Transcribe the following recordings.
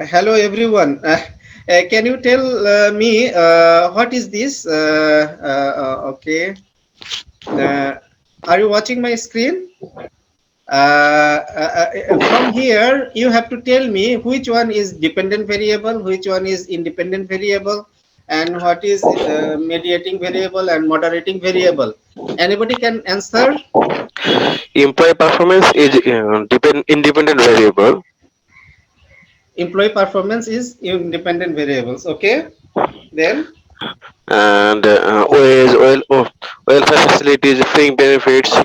Hello everyone. Can you tell me what is this? Okay. Are you watching my screen? From here, you have to tell me which one is dependent variable, which one is independent variable, and what is mediating variable and moderating variable. Anybody can answer? Employee performance is independent variable. Employee performance is independent variables. Okay. Then And wage, welfare facilities, free benefits,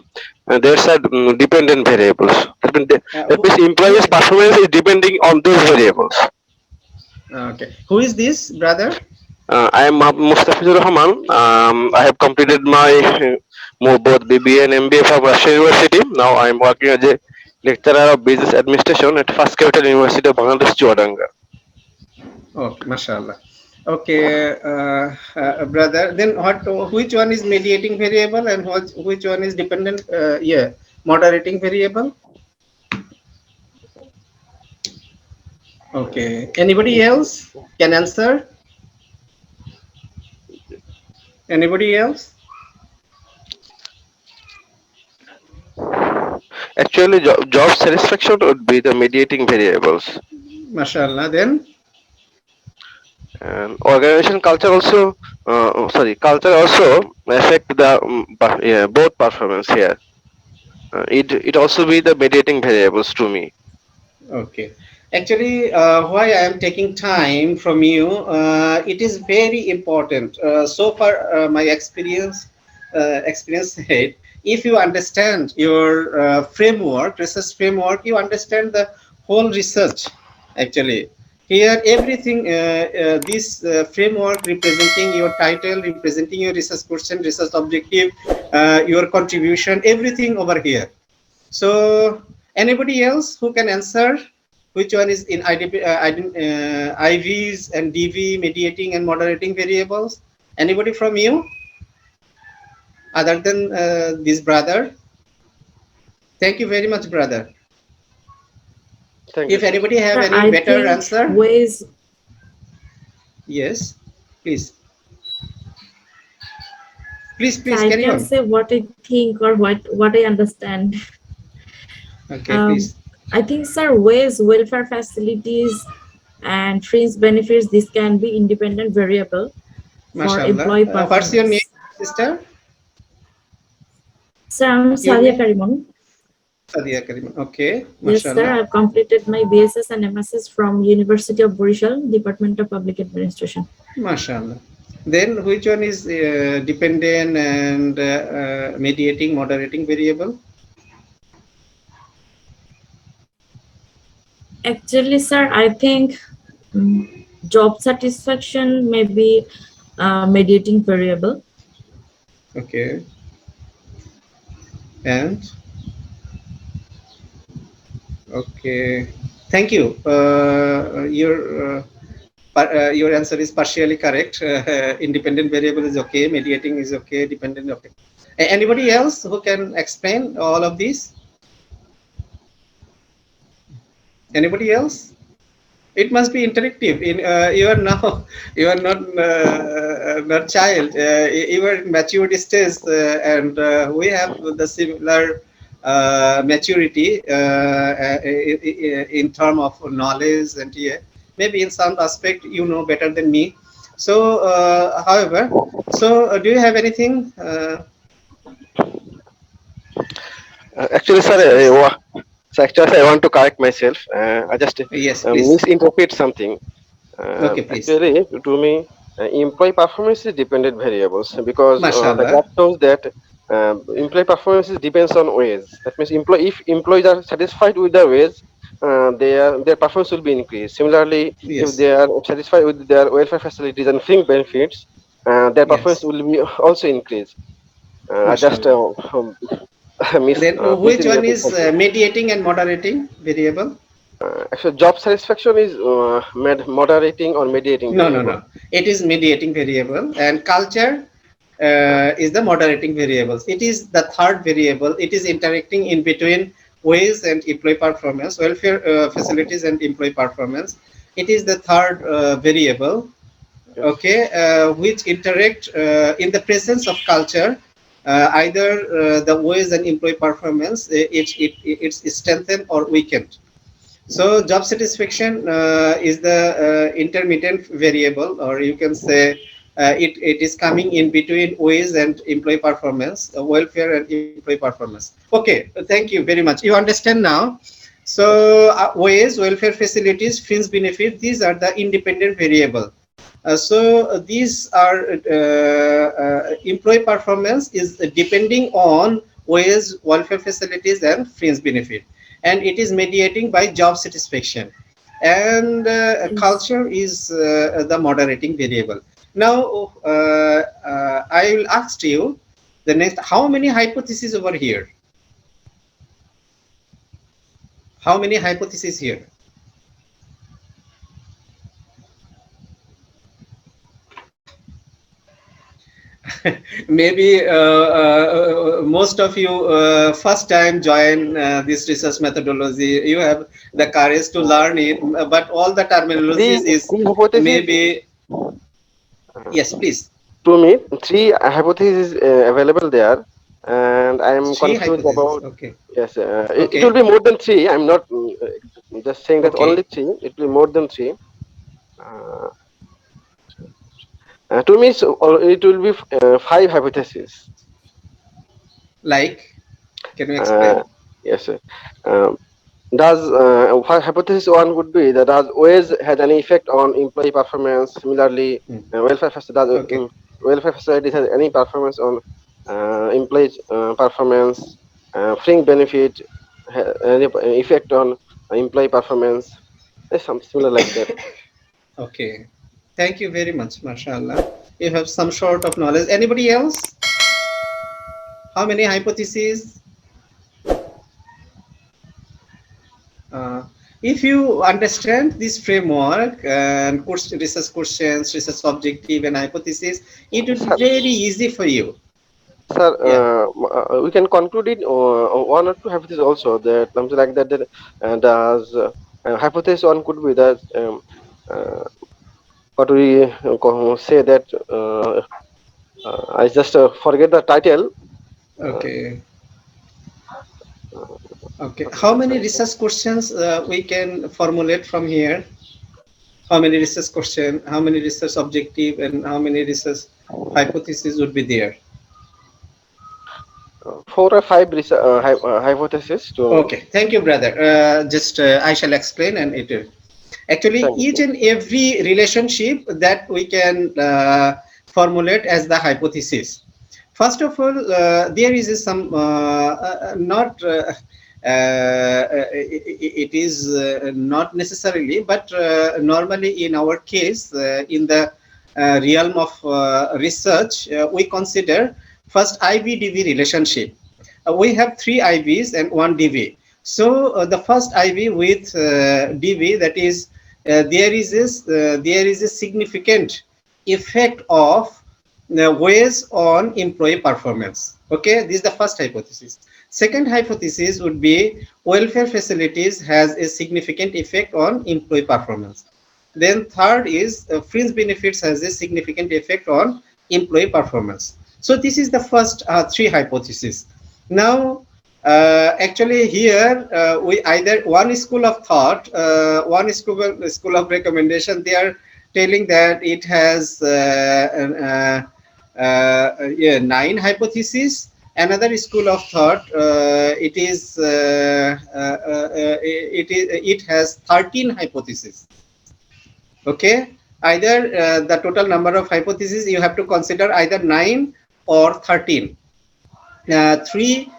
there's a dependent variables. That means who employees' performance is depending on those variables. okay. Who is this brother? I am Mustafizur Rahman. I have completed my both BBA and MBA from Russian University. Now I am working as a lecturer of business administration at First Capital University of Bangladesh, Chuadanga. Okay, mashallah. Okay, brother. Then what? Which one is mediating variable and which one is dependent? Yeah, moderating variable. Okay. Anybody else can answer? Anybody else? Actually, job satisfaction would be the mediating variables. Mashallah. Then And organization culture also, culture also affect the yeah, both performance here. It also be the mediating variables to me. okay. Actually, why I am taking time from you, it is very important. So far, my experience said, if you understand your framework, research framework, you understand the whole research. Actually, here everything, this framework representing your title, representing your research question, research objective, your contribution, everything over here. So anybody else who can answer which one is in IVs and DV mediating and moderating variables? Anybody from you other than this brother? Thank you very much, brother. Thank If you, sir. anybody have Sir, any I better think answer, ways. yes, please, So I carry can on. say what I think or what I understand. Okay, please. I think, sir, ways, welfare facilities, and fringe benefits. This can be independent variable for Mashallah. employee What's your name, performance. sister? Sir, I'm Your Sadia name? Karimon. Sadia Karim. Okay, Yes, sir. mashallah. I've completed my BSS and MSS from University of Borishal, Department of Public Administration. Mashallah. Then which one is dependent and mediating, moderating variable? Actually, sir, I think job satisfaction may be mediating variable. Okay. And okay. Thank you. Your answer is partially correct. Independent variable is okay. Mediating is okay. Dependent okay. Anybody else who can explain all of this? Anybody else? It must be interactive. In you are now you are not child. You are in maturity stage, and we have the similar maturity in term of knowledge, and yeah, maybe in some aspect you know better than me. So, however, so do you have anything? Actually, sir, Yes, please. so actually, I want to correct myself. I just Yes, please. misinterpret something. Okay, please. Actually, to me, employee performance is dependent variables because the Mashallah. graph shows that employee performance depends on wage. That means if employees are satisfied with the wage, their performance will be increased. Similarly, if Yes. they are satisfied with their welfare facilities and fringe benefits, their performance Yes. will be also increased. I just Mashallah. Then which one misinterpreted is something. mediating and moderating variable? Actually, job satisfaction is moderating or mediating No, no, variable. no. It is mediating variable, and culture Uh, is the moderating variables. It is the third variable. It is interacting in between wage and employee performance, welfare facilities and employee performance. It is the third variable, yes. okay, which interact in the presence of culture. Either the wage and employee performance, it's strengthened or weakened. So job satisfaction is the intermittent variable, or you can say it is coming in between wage and employee performance, welfare and employee performance. Okay, thank you very much. You understand now. Yes. So wage, welfare facilities, fringe benefit, these are the independent variable. So these are employee performance is depending on wage, welfare facilities, and fringe benefit, and it is mediating by job satisfaction. And Yes. culture is the moderating variable. Now, I will ask you the next: how many hypotheses over here? How many hypotheses here? Maybe most of you first time join this research methodology. You have the courage to learn it, but all the Three terminologies is three hypotheses. maybe. Uh, Yes, please. to me, three hypotheses available there, and I am Three confused hypotheses. about. Okay. Yes, it will Okay. be more than three. I'm not just saying that only Okay. three. It will be more than three. Uh, to me, so, it will be five hypotheses. Like, can you Uh, explain? yes. Um, Does hypothesis one would be that does wage has any effect on employee performance? Similarly, Hmm. Okay. welfare facilities has any performance on employee performance? Fringe benefit any effect on employee performance? Something similar like that. Okay. Thank you very much, mashallah. You have some sort of knowledge. Anybody else? How many hypotheses? Uh, if you understand this framework and research questions, research objective, and hypothesis, it would be Sir, very easy for you. sir, Yeah. we can conclude it one or two hypotheses also that something like that. That does hypothesis one could be that. Uh, what we say that I just forget the title. Uh, Okay. Okay. what is How the many title? research questions we can formulate from here? How many research question? How many research objective, and how many research hypotheses would be there? Four or five hypotheses to Okay. Thank you, brother. Just I shall explain, and it will. Actually, thank each you. and every relationship that we can formulate as the hypothesis. First of all, there is some not it is not necessarily, but normally in our case, in the realm of research, we consider first IB-DB relationship. We have three IBs and one DB. So the first IB with DB, that is, there is a significant effect of wage on employee performance. Okay, this is the first hypothesis. Second hypothesis would be welfare facilities has a significant effect on employee performance. Then third is fringe benefits has a significant effect on employee performance. So this is the first three hypotheses. Now, actually here we either one school of thought, one school of recommendation. They are telling that it has 9 hypotheses. Another school of thought, it has 13 hypotheses. Okay, either the total number of hypotheses you have to consider either 9 or 13. 3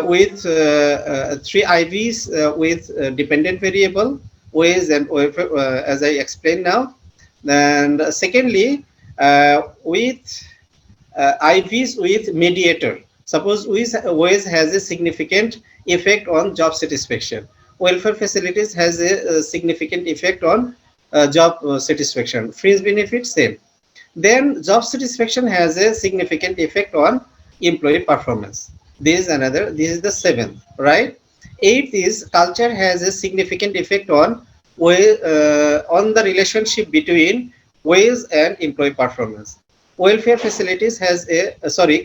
with 3 IVs with dependent variable, 𝒂𝒓 and 𝒂𝒓, as I explained now. And secondly, with IVs with mediator. Suppose 𝒂𝒓 has a significant effect on job satisfaction. Welfare facilities has a significant effect on job satisfaction. Fringe benefits, same. Then job satisfaction has a significant effect on employee performance. This is the 7th, right? 8th is culture has a significant effect on the relationship between wage and employee performance. Welfare facilities has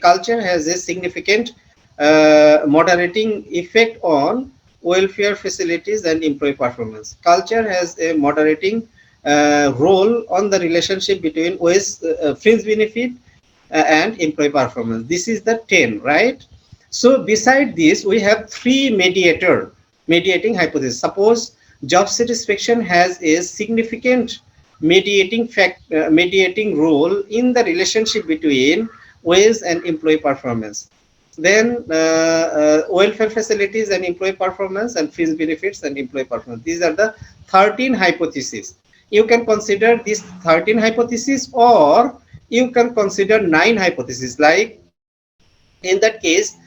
culture has a significant moderating effect on welfare facilities and employee performance. Culture has a moderating role on the relationship between fringe benefit and employee performance. This is the 10, right? So beside this, we have 3 mediating hypotheses. Suppose job satisfaction has a significant mediating role in the relationship between wage and employee performance. Then welfare facilities and employee performance, and fringe benefits and employee performance. These are the 13 hypotheses. You can consider these 13 hypotheses, or you can consider 9 hypotheses. Like in that case,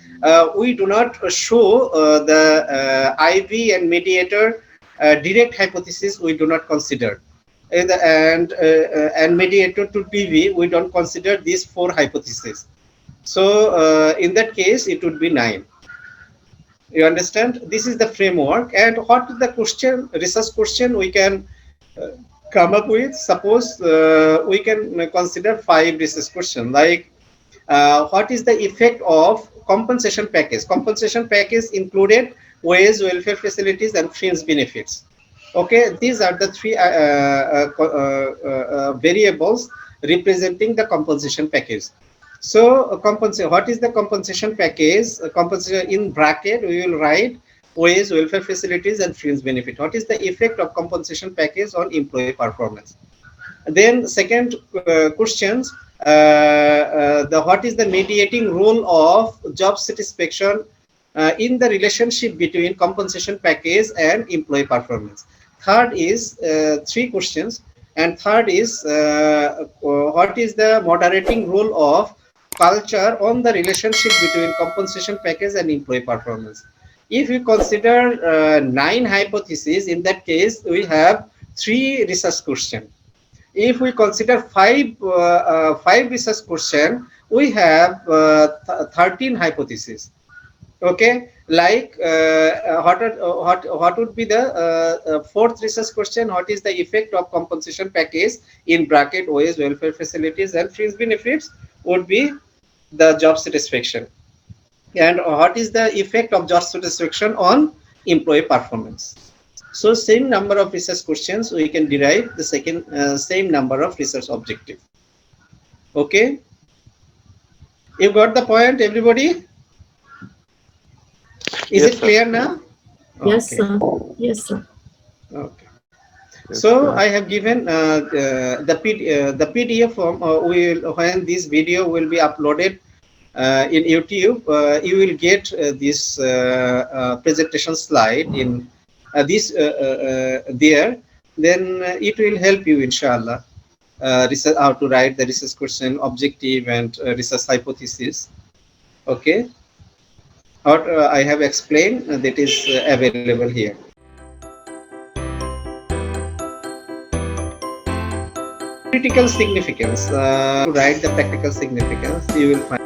we do not show the IV and mediator direct hypothesis. We do not consider, and mediator to PV, we don't consider these 4 hypotheses. So in that case, it would be 9. You understand? This is the framework. And what is the question, research question we can come up with? Suppose we can consider 5 research questions, like what is the effect of compensation package? Compensation package included wage, welfare facilities, and fringe benefits. Okay, these are the 3 variables representing the compensation package. So what is the compensation package? Compensation in bracket we will write wage, welfare facilities, and fringe benefit. What is the effect of compensation package on employee performance? Then second questions, what is the mediating role of job satisfaction in the relationship between compensation package and employee performance? Third is 3 questions, and third is what is the moderating role of culture on the relationship between compensation package and employee performance? If we consider 9 hypotheses, in that case we have 3 research questions. If we consider 5 research questions, we have 13 hypotheses. Okay, like what would be the 4th research question? What is the effect of compensation package in bracket wage, welfare facilities, and fringe benefits? Would be the job satisfaction. And what is the effect of job satisfaction on employee performance? So same number of research questions, we can derive the same number of research objective. Okay, you got the point, everybody? Is Yes, it clear now? Yes, Okay. sir. Yes, sir. Okay. Yes, So sir. I have given the PDF form. When this video will be uploaded in YouTube, you will get this presentation slide in there. Then it will help you, inshallah, research how to write the research question, objective, and research hypothesis. Okay, what I have explained, that is available here. Critical significance, to write the practical significance, you will find